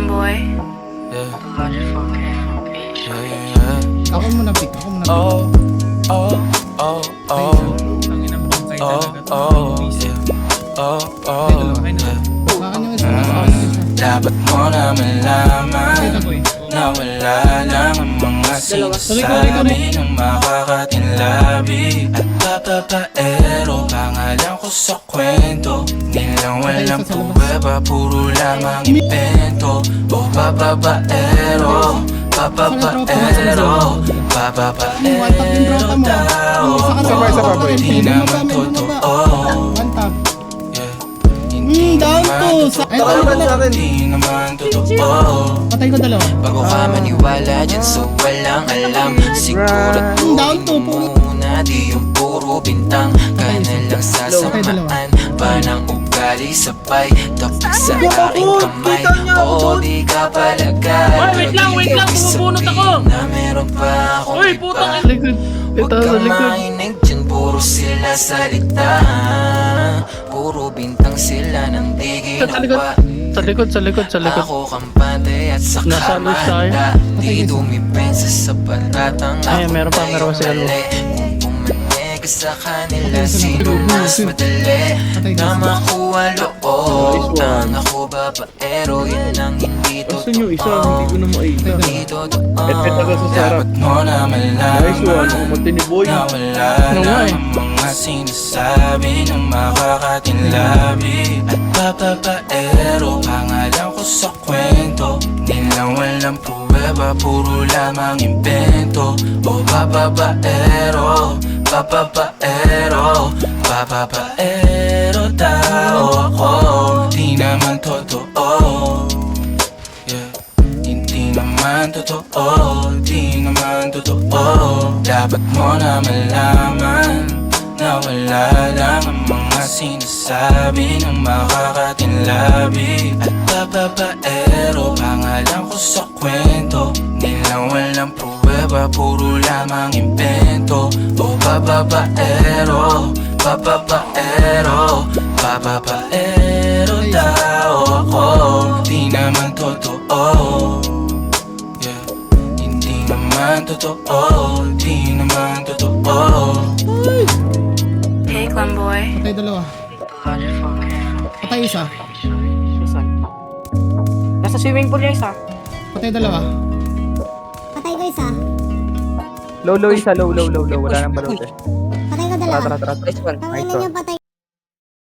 boy. Yeah. Ako muna pick, ako muna pick. Oh, oh, oh, oh, Ang ina mo kay oh, talaga. oh, yeah. Oh, oh, yeah. Baka nyo isa, baka nyo isa. Dapat mo na malaman Kita ko eh. na wala lang ang mga sinasabi ng makakatinlabi at papapaero. Pangalan ko sa kwento, nilang walang pruweba, puro lamang invento. O papapaero, papapaero, papapaero tao. Di naman totoo. One tap. Hindi Down to. Ay, Di naman totoo. patay ko dalawa. Bago ka maniwala dyan so walang alam. Siguro Down to, muna di yung puro bintang. Ka na lang sasamaan pa ng ugali sabay. Tapos sa aking kamay. O di ka palagay. Wait lang, pumubunot ako. Na meron pa akong Uy, iba. putang Likod. Huwag kang mainig dyan, puro sila salita. Puro bintang sila ng di ginawa. Sa likod. Ako kampante at sa Nasa alis tayo. kamanda. Di dumipensa sa batatang Ay, ako meron pa tayo si Albo. mali. Kung pumanig ka sa kanila, sino mas madali na makuha loob ng ako babaero. Yun lang hindi Asan yung isa? totoo. Hindi ko na makita. Hindi totoo. Taga sa Sarap. Dapat mo na Nice one. malaman Ang mati ni Boy. na wala lang ang mga sinasabi ng makakatinlabi at papapaero. Pangalan ko sa kwento, nilang walang pruweba, puro lamang invento. O papapaero, papapaero, papapaero tao ako. Di naman totoo. Yeah. Hindi naman totoo, di naman totoo. Dapat mo na malaman na wala lang ang mga sinasabi ng makakatinlabi at papapaero. Pangalan ko sa kwento, nilang walang pruweba, puro lamang invento. O papapaero, papapaero, papapaero tao ako. Di naman totoo. Yeah. Hindi naman totoo, di naman totoo. Hey, boy. Patay dalawa. Patay isa. Nasa swimming pool yung isa. Patay dalawa. Patay ko isa. Low isa, low. Wala nang balot eh. Patay ko dalawa. Tara. Tangin na yung patay